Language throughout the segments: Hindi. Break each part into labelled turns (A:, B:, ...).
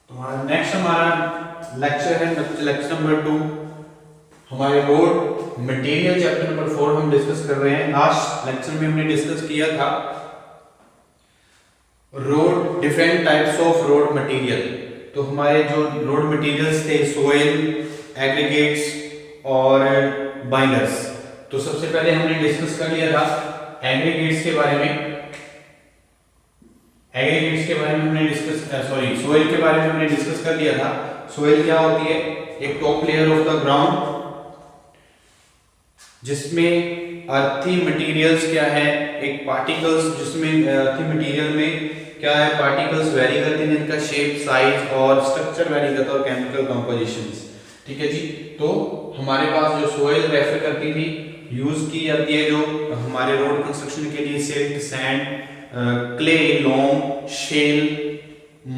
A: हमारा नेक्स्ट लेक्चर है लेक्चर नंबर 2। हमारे रोड मटेरियल चैप्टर नंबर 4 हम डिस्कस कर रहे हैं। लास्ट लेक्चर में हमने डिस्कस किया था road different types of road material. तो हमारे जो रोड मटेरियल्स थे सोइल, एग्रीगेट्स और बाइंडर्स। तो सबसे पहले हमने डिस्कस कर लिया था एग्रीगेट्स के बारे में। एग्रीगेट्स के बारे में हमने सोइल के बारे में हमने डिस्कस कर लिया था। सोइल क्या होती है? एक top layer of the ground जिसमें अर्थी मटेरियल्स क्या है, एक पार्टिकल्स जिसमें अर्थी मटेरियल में क्या है, पार्टिकल्स वेरी करते हैं जिनका शेप, साइज और स्ट्रक्चर वेरी करता है और केमिकल कंपोजिशंस। ठीक है जी। तो हमारे पास जो सोइल रेफर करती थी, यूज की जाती है जो हमारे रोड कंस्ट्रक्शन के लिए सिल्ट, सैंड, क्ले, लोम, शेल,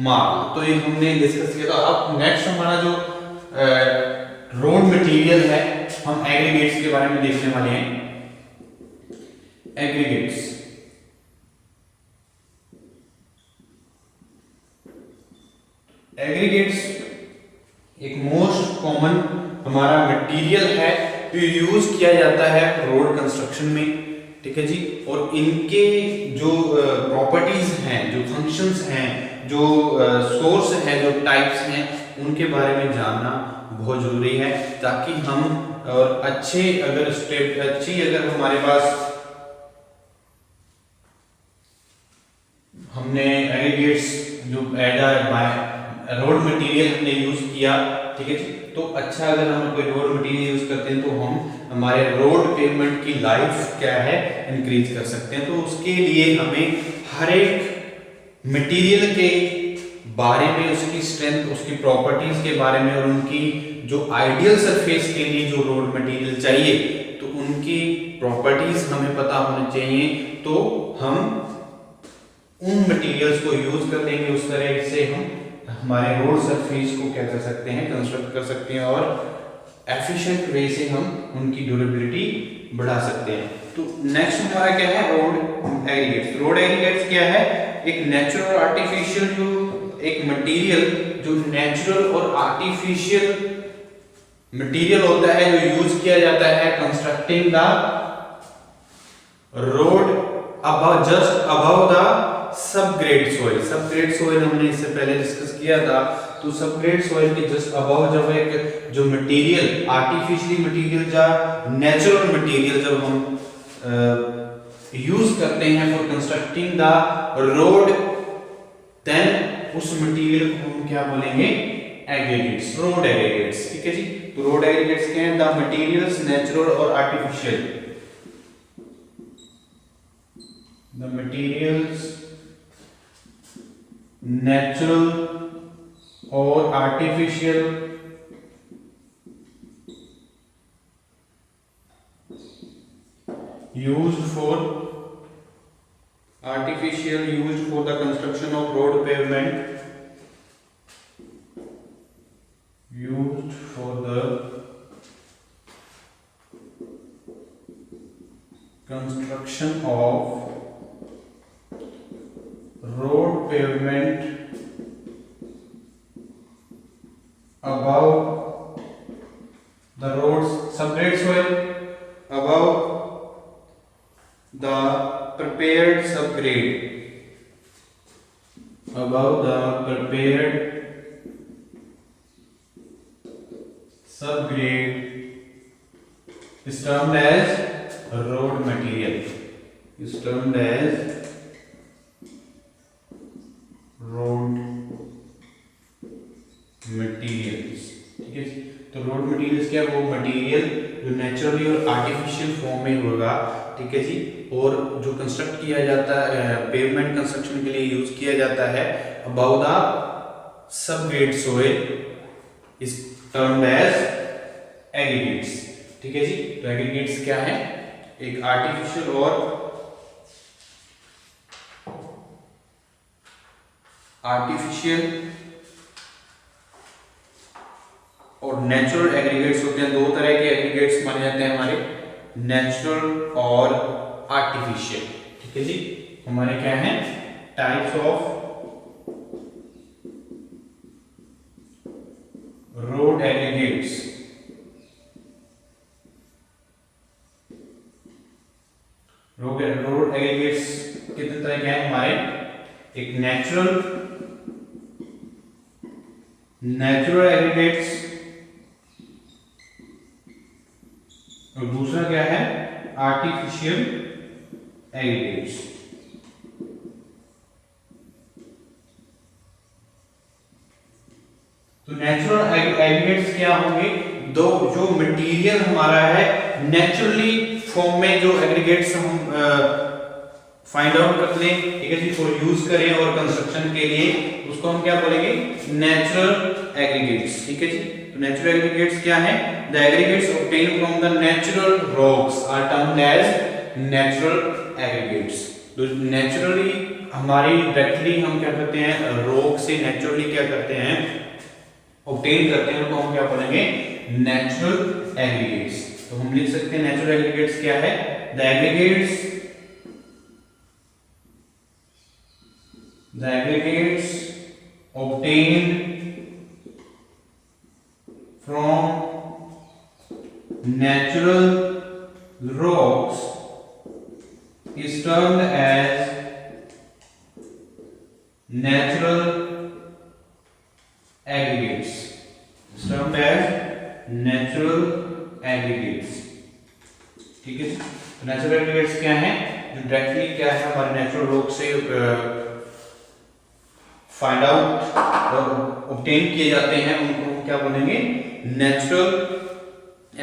A: मार्बल। तो ये हमने डिस्कस किया था। अब नेक्स्ट हमारा जो रोड मटेरियल है, हम एग्रीगेट्स के बारे में देखने वाले हैं। एग्रीगेट्स एक मोस्ट कॉमन हमारा मटेरियल है जो यूज किया जाता है रोड कंस्ट्रक्शन में। ठीक है जी। और इनके जो प्रॉपर्टीज हैं, जो फंक्शंस हैं, जो सोर्स है, जो टाइप्स हैं, उनके बारे में जानना बहुत जरूरी है ताकि हम और अच्छी अगर हमारे पास हमने एग्रीगेट्स जो रोड मटेरियल हमने यूज किया, ठीक है जी। तो अच्छा अगर हम कोई रोड मटेरियल यूज करते हैं तो हम हमारे रोड पेमेंट की लाइफ क्या है इंक्रीज कर सकते हैं। तो उसके लिए हमें हर एक मटेरियल के बारे में, उसकी स्ट्रेंथ, उसकी प्रॉपर्टीज के बारे में और उनकी जो आइडियल सरफेस के लिए जो रोड मटेरियल चाहिए तो उनकी प्रॉपर्टीज हमें पता होनी चाहिए। तो हम उन मटेरियल्स को यूज कर लेंगे, उस तरह से हम हमारे रोड सरफेस को क्या कर सकते हैं, कंस्ट्रक्ट कर सकते हैं और एफिशिएंट वे से हम उनकी ड्यूरेबिलिटी बढ़ा सकते हैं। तो नेक्स्ट हमारा क्या है? Road aggregates. रोड एग्रीगेट्स क्या है? एक नेचुरल और आर्टिफिशियल जो एक मटेरियल जो नेचुरल और आर्टिफिशियल मटेरियल होता है जो यूज किया जाता है constructing the road just above the subgrade soil. Subgrade soil हमने इससे पहले डिस्कस किया था। तो सबग्रेड सोइल के जस्ट अबव जब एक जो मटेरियल आर्टिफिशियल मटेरियल या नेचुरल मटेरियल जब हम यूज करते हैं for constructing the road, then उस मटेरियल को हम क्या बोलेंगे? Aggregates, road aggregates. ठीक है जी। तो रोड एग्रीगेट्स क्या है? द मटेरियल्स नेचुरल और आर्टिफिशियल, द मटेरियल्स नेचुरल और artificial used for the construction of road pavement, used for the construction of road pavement above the roads, subgrade soil above the prepared subgrade, above the prepared subgrade is termed as road material, is termed as road materials। ठीक है। तो रोड मटेरियल्स क्या? वो मटेरियल जो नेचुरली और आर्टिफिशियल फॉर्म में होगा। ठीक है जी। और जो कंस्ट्रक्ट किया जाता है, पेवमेंट कंस्ट्रक्शन के लिए यूज किया जाता है above the subgrade soil is termed as aggregates. ठीक है जी। तो एग्रीगेट्स क्या है? एक आर्टिफिशियल और नेचुरल एग्रीगेट्स होते हैं। दो तरह के एग्रीगेट्स माने जाते हैं हमारे, नेचुरल और आर्टिफिशियल। ठीक है जी। हमारे क्या है? टाइप्स ऑफ नेचुरल एग्रीगेट्स और दूसरा क्या है आर्टिफिशियल एग्रीगेट्स। तो नेचुरल एग्रीगेट्स क्या होंगे, दो जो मटेरियल हमारा है नेचुरली फॉर्म में जो एग्रीगेट्स हम फाइंड आउट कर लें, ठीक है जी, फॉर यूज करें और कंस्ट्रक्शन के लिए, उसको हम क्या बोलेंगे नेचुरल एग्रीगेट्स, ठीक है जी। तो नेचुरल एग्रीगेट्स क्या है, the aggregates obtain from the natural rocks are termed as natural aggregates. तो नेचुरली हमारी डायरेक्टली हम क्या करते हैं रॉक से नेचुरली क्या करते हैं ऑब्टेन करते हैं, तो हम क्या बोलेंगे नेचुरल एग्रीगेट्स। तो हम लिख सकते हैं नेचुरल एग्रीगेट्स क्या है, the aggregates obtained from natural rocks is termed as natural aggregates. Is termed as natural aggregates. ठीक है, तो नेचुरल एग्रीगेट्स क्या है, जो डायरेक्टली क्या है हमारे नेचुरल रॉक से फाइंड आउट और ऑब्टेन किए जाते हैं, उनको हम क्या बोलेंगे नेचुरल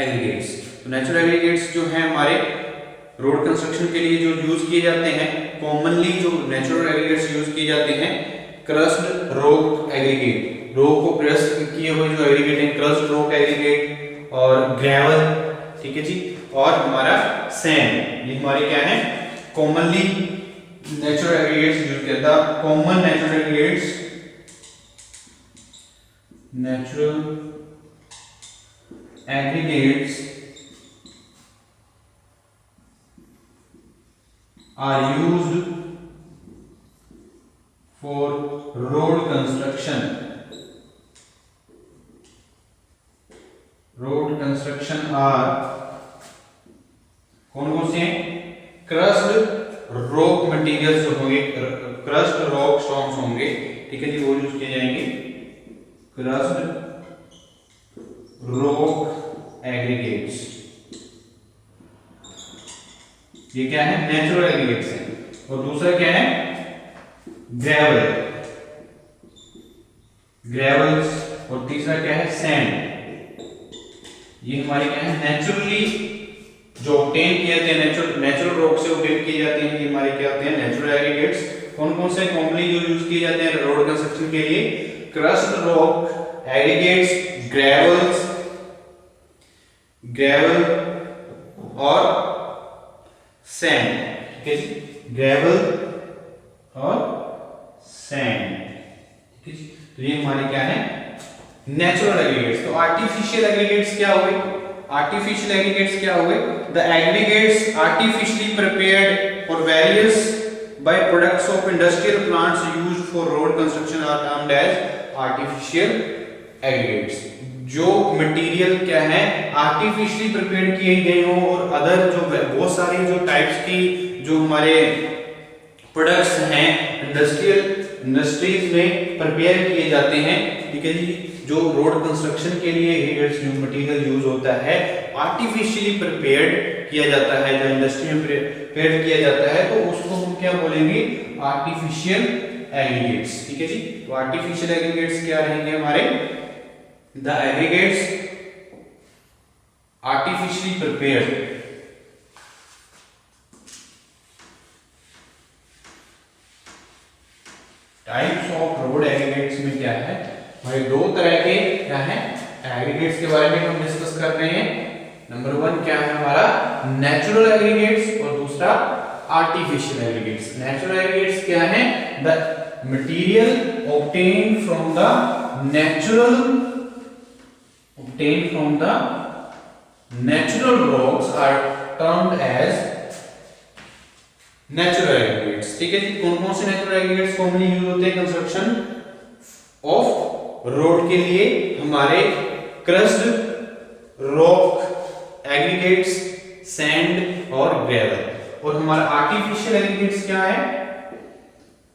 A: एग्रीगेट्स। तो नेचुरल एग्रीगेट्स जो है हमारे रोड कंस्ट्रक्शन के लिए जो यूज किए जाते हैं, कॉमनली जो नेचुरल एग्रीगेट्स यूज किए जाते हैं क्रस्ड रॉक एग्रीगेट, रॉक को क्रस्ट किए हुए जो एग्रीगेट हैं क्रस्ड रॉक एग्रीगेट और ग्रेवल, ठीक है जी, और हमारा सैंड, ये हमारे क्या है कॉमनली नेचुरल एग्रीगेट्स यूज किया था। Common natural aggregates are used for road construction. Road construction are कौन कौन से हैं, क्रस्ड रॉक मटेरियल्स होंगे, क्रस्ड रॉक स्टोन्स होंगे, ठीक है जी, वो यूज किए जाएंगे क्रस्ड रॉक एग्रीगेट्स। ये क्या है नेचुरल एग्रीगेट्स है। और दूसरा क्या है ग्रेवल, ग्रेवल्स, और तीसरा क्या है सैंड। ये हमारे क्या है नेचुरली जो ऑब्टेन किए जाते हैं, नेचुरल रॉक से ऑब्टेन किए जाते हैं, ये हमारे क्या होते हैं नेचुरल एग्रीगेट्स। कौन कौन से कॉमनली जो यूज किए जाते हैं रोड कंस्ट्रक्शन के लिए, क्रस्ड रॉक एग्रीगेट्स, ग्रेवल और सैंड, ठीक है जी, ग्रेवल और सैंड, ठीक है जी। तो ये हमारे क्या है नेचुरल एग्रीगेट्स। तो आर्टिफिशियल एग्रीगेट्स क्या हुए, आर्टिफिशियल एग्रीगेट्स क्या हुए, the aggregates artificially prepared for various by products of industrial plants used for road construction are termed as artificial aggregates. जो मटेरियल क्या है आर्टिफिशियली प्रिपेयर किए गए हो और अदर जो बहुत सारी जो टाइप्स की जो हमारे प्रोडक्ट्स हैं इंडस्ट्रीज में प्रिपेयर किए जाते हैं, ठीक है जी, जो रोड कंस्ट्रक्शन के लिए एग्रीगेट्स जो मटेरियल यूज होता है आर्टिफिशियली प्रिपेयर्ड किया जाता है, जो इंडस्ट्री में प्रिपेयर किया जाता है, तो उसको हम क्या बोलेंगे आर्टिफिशियल एग्रीगेट्स, ठीक है जी। तो आर्टिफिशियल एग्रीगेट्स क्या रहेंगे हमारे, the aggregates artificially prepared types of road aggregates में क्या है भाई दो तरह के क्या है एग्रीगेट्स के बारे में हम डिस्कस कर रहे हैं। नंबर 1 क्या है हमारा नेचुरल एग्रीगेट्स और दूसरा आर्टिफिशियल एग्रीगेट्स। नेचुरल एग्रीगेट्स क्या है, the material obtained from the natural rocks are termed as natural aggregates, ठीक है जी। कौन कौन से नेचुरल एग्रीगेट्स कॉमनली यूज होते हैं कंस्ट्रक्शन ऑफ रोड के लिए, हमारे क्रस्ड रॉक एग्रीगेट्स, सैंड और ग्रेवल। और हमारा आर्टिफिशियल एग्रीगेट्स क्या है,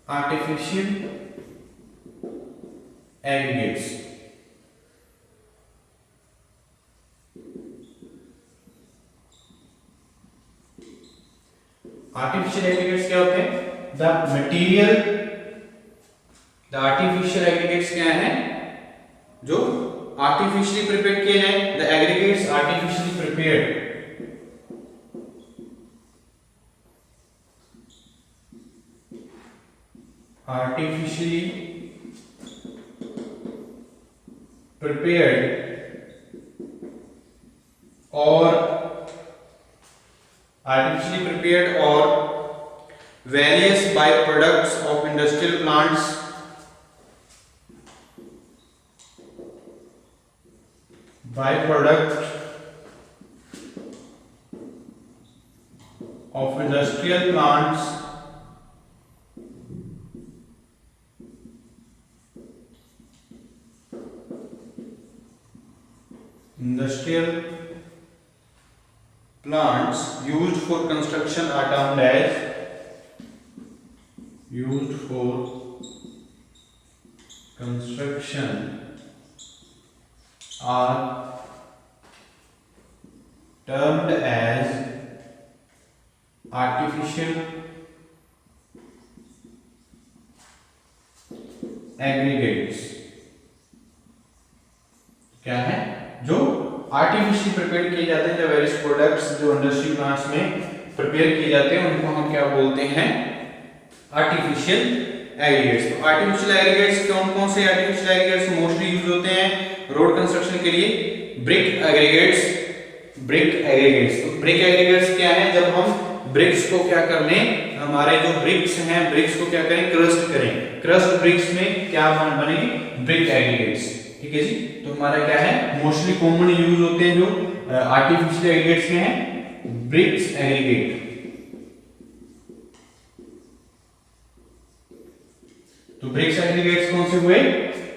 A: आर्टिफिशियल एग्रीगेट्स आर्टिफिशियल एग्रीगेट्स क्या होते हैं? द आर्टिफिशियल एग्रीगेट्स क्या है? जो आर्टिफिशियली प्रिपेयर्ड किए जाए, the aggregates artificially prepared, artificially prepared or various byproducts of industrial plants industrial plants used for construction are termed as artificial aggregates। क्या है? जो आर्टिफिशियली प्रिपेयर किए जाते हैं, जो वेरियस प्रोडक्ट्स जो इंडस्ट्री प्लांट्स में प्रिपेयर किए जाते हैं उनको हम क्या बोलते हैं? Artificial aggregates. तो आर्टिफिशियल एग्रीगेट्स कौन से आर्टिफिशियल एग्रीगेट्स मोस्टली यूज होते हैं रोड कंस्ट्रक्शन के लिए? Brick aggregates. तो ब्रिक एग्रीगेट्स क्या है? जब हम ब्रिक्स को क्या कर लें, हमारे जो ब्रिक्स हैं ब्रिक्स को क्या करें? क्रस्ट करें। क्रस्ट ब्रिक्स में क्या बनेगी? Brick aggregates. ठीक है जी। तो हमारा क्या है? मोस्टली कॉमन यूज होते हैं जो आर्टिफिशियल एग्रीगेट्स में है ब्रिक्स एग्रीगेट। तो ब्रिक्स एग्रीगेट्स कौन से हुए?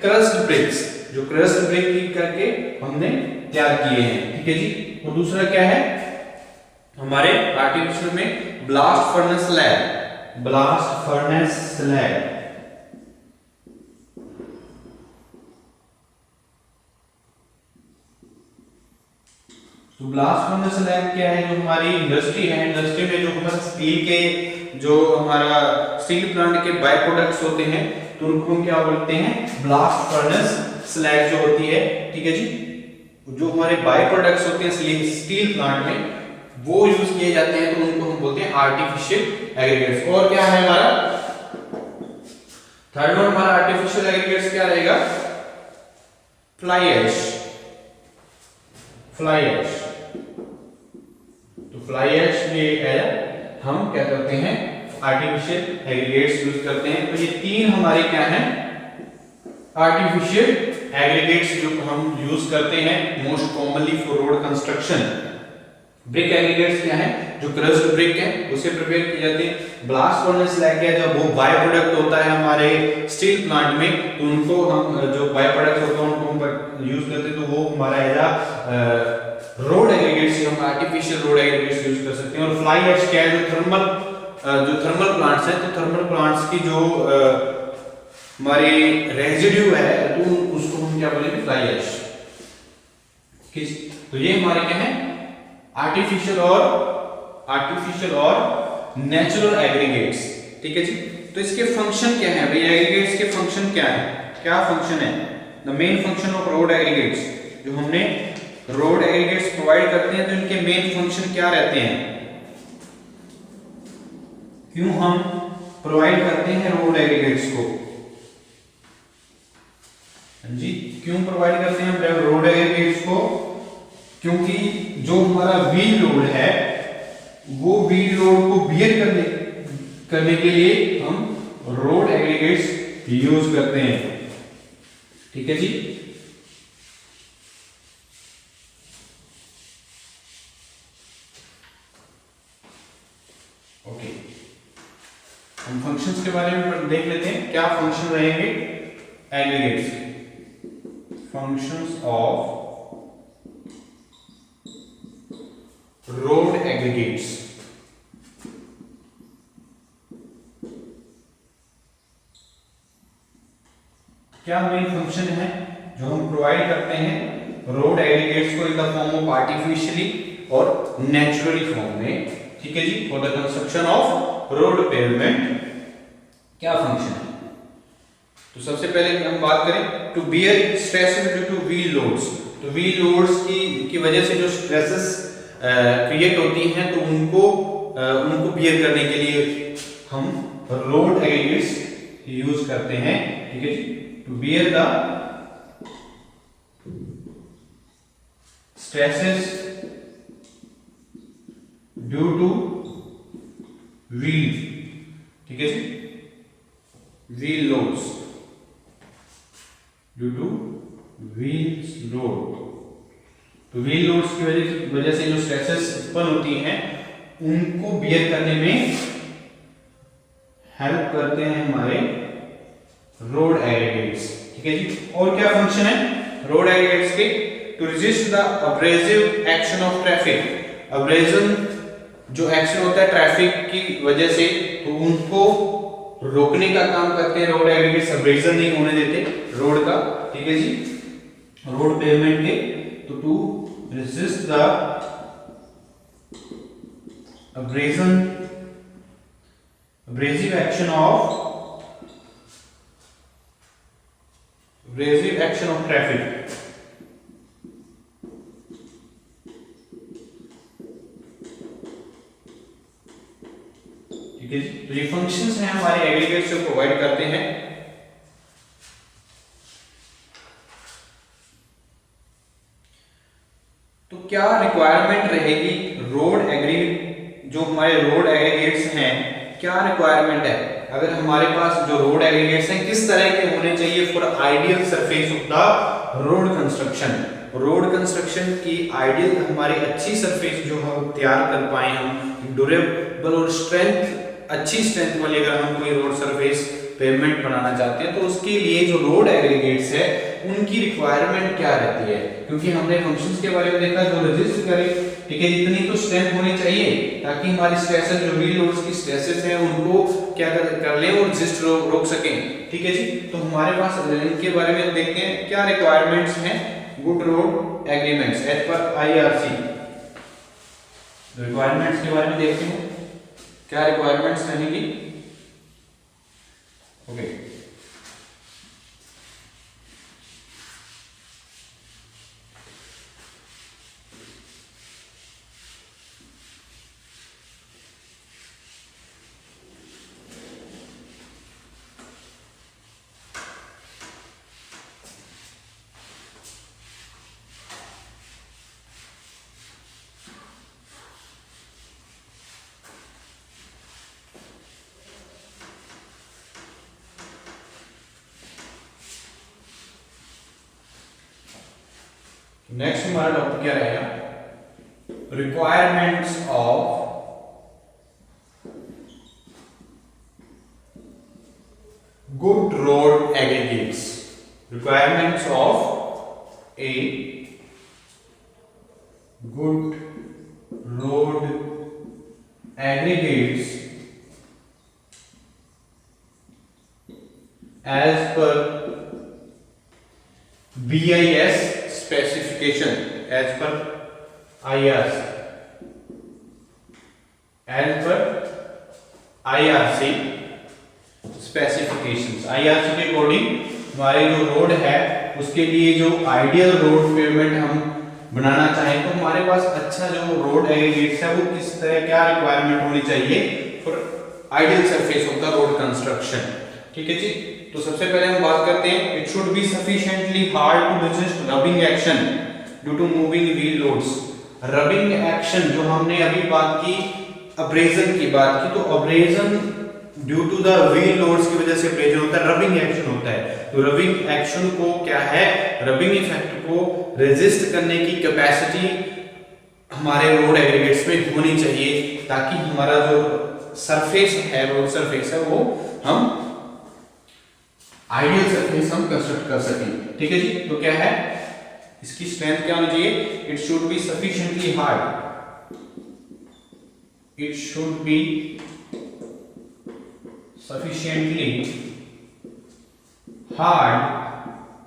A: क्रस्ट ब्रिक्स, जो क्रस्ट ब्रिक करके हमने तैयार किए हैं। ठीक है जी। और दूसरा क्या है हमारे आर्टिफिशियल में? Blast furnace slab. तो ब्लास्ट फर्नेस स्लैब क्या है? जो हमारी इंडस्ट्री है, इंडस्ट्री में जो हमारा स्टील के जो हमारा स्टील प्लांट के बाय प्रोडक्ट्स होते हैं तो उनको हम क्या बोलते हैं? ब्लास्ट फर्नेस स्लैग जो होती है। ठीक है जी। जो हमारे बाय प्रोडक्ट्स होते हैं स्टील प्लांट में वो यूज किए जाते हैं तो उनको हम बोलते हैं आर्टिफिशियल एग्रीगेट्स। और क्या है हमारा थर्ड वन? हमारा आर्टिफिशियल एग्रीगेट्स क्या रहेगा? Fly ash. तो फ्लाई ऐश में हम क्या करते हैं? आर्टिफिशियल एग्रीगेट्स यूज करते हैं। तो ये तीन हमारे क्या हैं? आर्टिफिशियल एग्रीगेट्स जो हम यूज करते हैं most commonly for road construction. Brick aggregates क्या है? जो क्रस्ट ब्रिक है उसे प्रिपेयर की जाती है। ब्लास्ट फर्नेस स्लैग है जब वो बाय प्रोडक्ट होता है हमारे स्टील प्लांट में तो उनको हम जो बाय प्रोडक्ट होता है उनको हम यूज करते हैं तो वो हमारा एज रोड एग्रीगेट्स हम आर्टिफिशियल रोड एग्रीगेट्स यूज कर सकते हैं। और फ्लाई ऐश क्या है? जो थर्मल प्लांट्स हैं तो थर्मल प्लांट्स की जो हमारी रेजिड्यू है तो उसको हम क्या बोलेंगे? Fly ash. तो ये हमारे क्या है? आर्टिफिशियल और नेचुरल एग्रीगेट्स। ठीक है जी। तो इसके फंक्शन क्या है भाई? एग्रीगेट्स के फंक्शन क्या है? क्या फंक्शन है? The main function of road aggregates. जो हमने रोड एग्रीगेट्स प्रोवाइड करते हैं तो इनके मेन फंक्शन क्या रहते हैं? क्यों हम प्रोवाइड करते हैं रोड एग्रीगेट्स को? जी क्यों प्रोवाइड करते हैं हम रोड एग्रीगेट्स को? क्योंकि जो हमारा व्हील लोड है वो व्हील लोड को बियर करने के लिए हम रोड एग्रीगेट्स यूज करते हैं। ठीक है जी। ओके, हम फंक्शंस के बारे में देख लेते हैं। क्या फंक्शन रहेंगे एग्रीगेट्स के? Functions of road aggregates. क्या मेन फंक्शन है जो हम प्रोवाइड करते हैं रोड एग्रीगेट्स को in the form of artificially और नेचुरली फॉर्म में? ठीक है जी, for the construction of road pavement क्या फंक्शन है। तो सबसे पहले हम बात करें to bear stresses due to wheel loads. तो व्हील लोड्स की वजह से जो स्ट्रेसेस क्रिएट होती हैं तो उनको बियर करने के लिए हम रोड एग्रीगेट्स यूज करते हैं, ठीक है जी, to bear the stresses due to wheel, ठीक है जी, wheel loads, due to wheel load. तो व्हील लोड्स की वजह से जो स्ट्रेसेस उत्पन्न होती हैं उनको बियर करने में हेल्प करते हैं हमारे रोड एग्रीगेट्स, ठीक है जी। और क्या फंक्शन है रोड एग्रीगेट्स के, to resist the abrasive action of traffic. Abrasion जो एक्शन होता है ट्रैफिक की वजह से तो उनको रोकने का काम करते हैं रोड एग्रीगेट्स, अब्रेजन नहीं होने देते रोड का, ठीक है जी, रोड पेवमेंट के। तो to resist the abrasive action of traffic, ठीक है जी। तो ये फंक्शंस हैं हमारे एग्रीगेट्स जो प्रोवाइड करते हैं। तो क्या रिक्वायरमेंट रहेगी रोड एग्री जो हमारे रोड एग्रीगेट्स हैं, क्या रिक्वायरमेंट है अगर हमारे पास जो रोड एग्रीगेट्स हैं किस तरह के होने चाहिए for ideal surface of the road construction. Road construction की आइडियल हमारी अच्छी सरफेस जो हम तैयार कर पाए, हम ड्यूरेबल और अच्छी स्ट्रेंथ वाली अगर हम कोई रोड सरफेस पेवमेंट बनाना चाहते हैं तो उसके लिए जो रोड एग्रीगेट्स है उनकी रिक्वायरमेंट क्या रहती है, क्योंकि हमने फंक्शंस के बारे में देखा जो रेजिस्ट करे, ठीक है, इतनी तो स्ट्रेंथ होनी चाहिए ताकि हमारी स्ट्रेसेस जो व्हील लोड्स की स्ट्रेसेस हैं उनको क्या कर लें और रेजिस्ट रोक सकें, ठीक है जी। तो हमारे पास इनके बारे में देखते हैं क्या रिक्वायरमेंट्स हैं good road agreements as per IRC. Requirements के बारे में देखते हैं क्या रिक्वायरमेंट्स रहेंगी। ओके, नेक्स्ट हमारा टॉपिक क्या रहेगा, requirements of good road aggregates. Requirements of a good road aggregates as per BIS specification, as per IRC, specifications. IRC के अकॉर्डिंग हमारे जो रोड है उसके लिए जो आइडियल रोड पेवमेंट हम बनाना चाहें तो हमारे पास अच्छा जो रोड एग्रीगेट्स है वो किस तरह क्या रिक्वायरमेंट होनी चाहिए for ideal surface of the road construction, ठीक है जी। तो सबसे पहले हम बात करते हैं it should be sufficiently hard to resist rubbing action due to moving wheel loads. Rubbing action जो हमने अभी बात की अब्रेजन की बात की, तो abrasion due to the wheel loads की वजह से अब्रेजन होता है, रबिंग एक्शन होता है। तो रबिंग एक्शन को क्या है, रबिंग इफेक्ट को रेजिस्ट करने की कैपेसिटी हमारे रोड एग्रीगेट्स में होनी चाहिए ताकि हमारा जो सरफेस है रोड सरफेस है वो हम आइडियल सरफेस हम कंस्ट्रक्ट कर सकें, ठीक है जी। तो क्या है इसकी स्ट्रेंथ क्या होनी चाहिए, it should be sufficiently hard, it should be sufficiently hard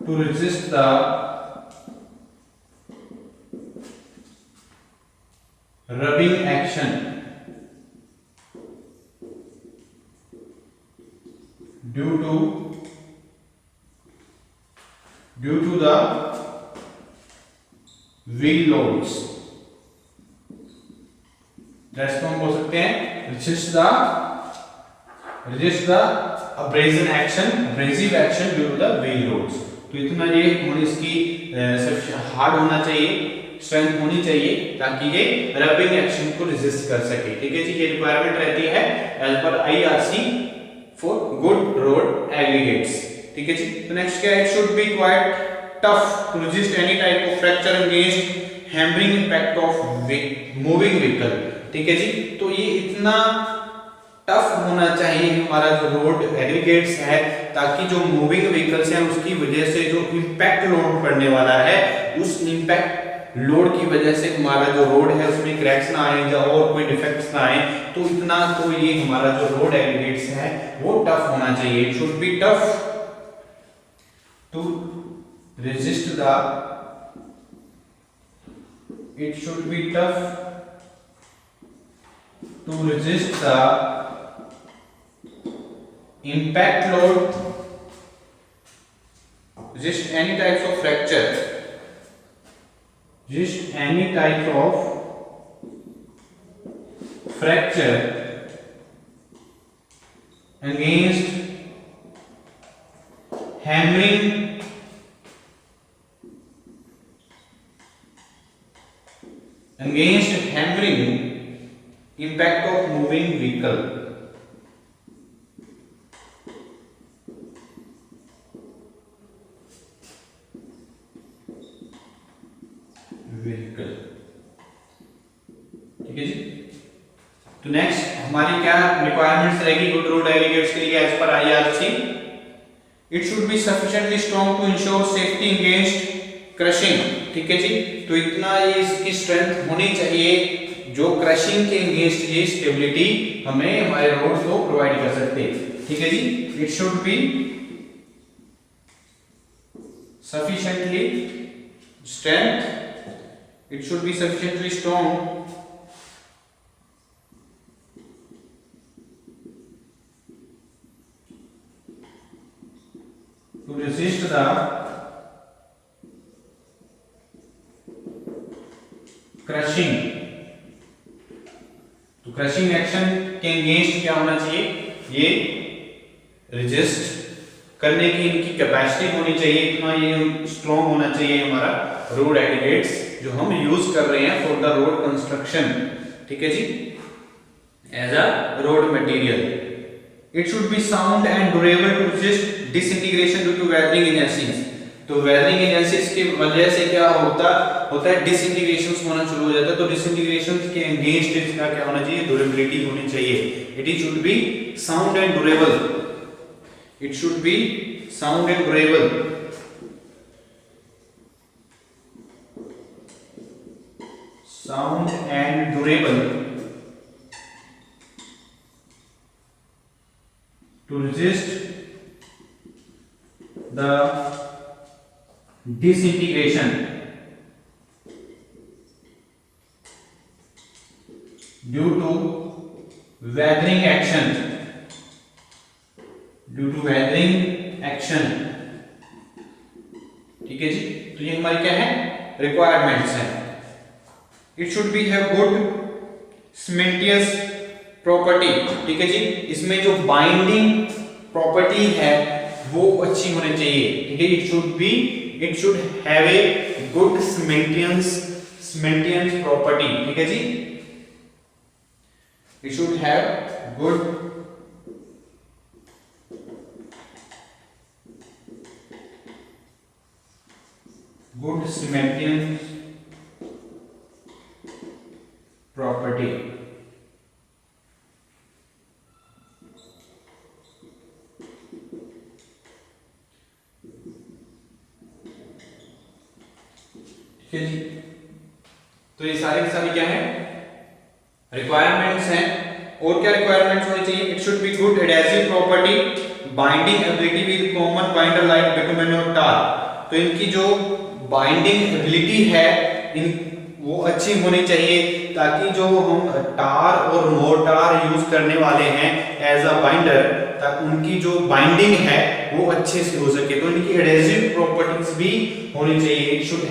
A: to resist the rubbing action to the wheel loads। जैसे हम बोल सकते हैं resist the abrasion abrasive action due to the wheel loads। तो इतना ये इसकी हार्ड होना चाहिए, स्ट्रेंथ होनी चाहिए ताकि ये रबिंग एक्शन को रेजिस्ट कर सके। ठीक है जी, ये रिक्वायरमेंट रहती है as per IRC for good road aggregates. ठीक है जी, तो नेक्स्ट क्या है, it should be quite tough to resist any type of fracture against hammering impact of moving vehicle. ठीक है जी, तो ये इतना टफ होना चाहिए हमारा जो रोड एग्रीगेट्स है, ताकि जो मूविंग व्हीकल्स हैं उसकी वजह से जो इंपैक्ट लोड पड़ने वाला है, उस इंपैक्ट लोड की वजह से हमारा जो रोड है उसमें क्रैक्स ना आए या और कोई डिफेक्ट्स ना आए। तो इतना तो ये हमारा जो रोड एग्रीगेट्स है वो टफ होना चाहिए। It should be tough to resist the impact load, resist any types of fracture, against hammering impact of moving vehicle। ठीक है जी, तो नेक्स्ट हमारी क्या रिक्वायरमेंट्स रहेगी गुड रोड एग्रीगेट्स के लिए as per IRC. It should be sufficiently strong to ensure safety against crushing. ठीक है जी, तो इतना ये इसकी स्ट्रेंथ होनी चाहिए जो क्रशिंग के अगेंस्ट ये स्टेबिलिटी हमें हमारे रोड को प्रोवाइड कर सकते। ठीक है जी, it should be sufficiently strong to resist the crushing। तो क्रशिंग एक्शन के अगेंस्ट क्या होना चाहिए, ये रेजिस्ट करने की इनकी कैपेसिटी होनी चाहिए, इतना ये स्ट्रॉन्ग होना चाहिए हमारा रोड एग्रीगेट्स जो हम यूज कर रहे हैं फॉर द रोड कंस्ट्रक्शन। ठीक है जी, as a road material. It should be sound and durable to resist disintegration due to weathering agencies. तो वेदरिंग एजेंसीज की वजह से क्या होता है, डिसइंटीग्रेशन होना शुरू हो जाता है। तो डिसइंटीग्रेशन के अगेंस्ट इसका क्या होना चाहिए, ड्यूरेबिलिटी होनी चाहिए। It should be sound and durable. It should be sound and durable। To resist the disintegration due to weathering action। ठीक है जी, तो ये हमारी क्या है रिक्वायरमेंट्स हैं। It should be have good cementitious property. ठीक है जी, इसमें जो बाइंडिंग प्रॉपर्टी है वो अच्छी होनी चाहिए। ठीक है, it should have a good cementitious property. ठीक है जी, it should have good cementitious property। ठीक है जी, तो ये सारी क्या है रिक्वायरमेंट्स हैं। और क्या रिक्वायरमेंट्स होनी चाहिए, it should be good adhesive property, binding ability with common binder like bitumen और टार। तो इनकी जो बाइंडिंग एबिलिटी है वो अच्छी होनी चाहिए, ताकि जो हम टार और मोर्टार यूज करने वाले हैं एज अ बाइंडर, ताकि उनकी जो बाइंडिंग है वो अच्छे से हो सके। तो इनकी एडेसिव प्रॉपर्टीज भी होनी चाहिए। It should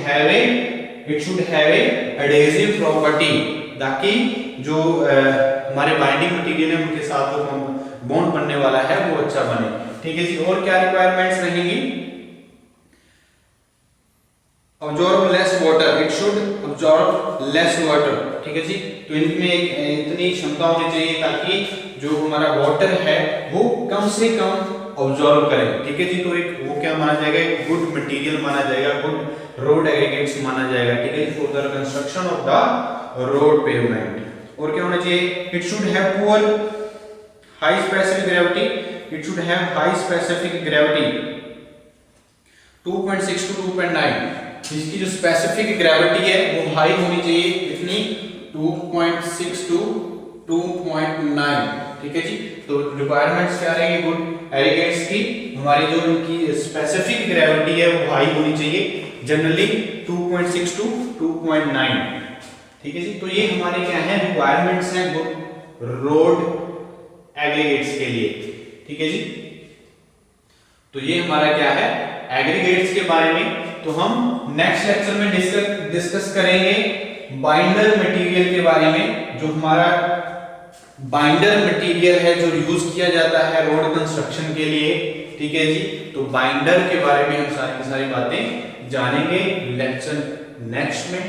A: have A adhesive property, ताकि जो हमारे बाइंडिंग मटेरियल है उनके साथ जो बॉन्ड बनने वाला है वो अच्छा बने। ठीक है जी। और क्या रिक्वायरमेंट्स रहेंगी? Absorb less water, it should absorb less water। ठीक है जी। तो इनमें इतनी क्षमता होनी चाहिए ताकि जो हमारा वाटर है वो कम से कम ऑब्जॉर्व करे। ठीक है जी। तो एक वो क्या माना जाएगा, एक गुड मटेरियल माना जाएगा, गुड रोड एग्रीगेट्स माना जाएगा। ठीक है जी। For the construction of the road pavement. और क्या होना चाहिए? It should have poor high specific gravity, it should have high specific gravity 2.6 to 2.9। इसकी जो स्पेसिफिक ग्रेविटी है वो हाई होनी चाहिए, इतनी 2.6 to 2.9। ठीक है जी। तो रिक्वायरमेंट्स क्या रहेंगे गुड एग्रीगेट्स की? हमारी जो इनकी स्पेसिफिक ग्रेविटी है वो हाई होनी चाहिए, जनरली 2.6 to 2.9। ठीक है जी। तो ये हमारे क्या है रिक्वायरमेंट्स हैं गुड रोड एग्रीगेट्स के लिए। ठीक है जी। तो ये हमारा क्या है एग्रीगेट्स के बारे में। तो हम नेक्स्ट लेक्चर में डिस्कस करेंगे बाइंडर मटेरियल के बारे में। जो हमारा बाइंडर मटेरियल है जो यूज किया जाता है रोड कंस्ट्रक्शन के लिए। ठीक है जी। तो बाइंडर के बारे में हम सारी बातें जानेंगे लेक्चर नेक्स्ट में।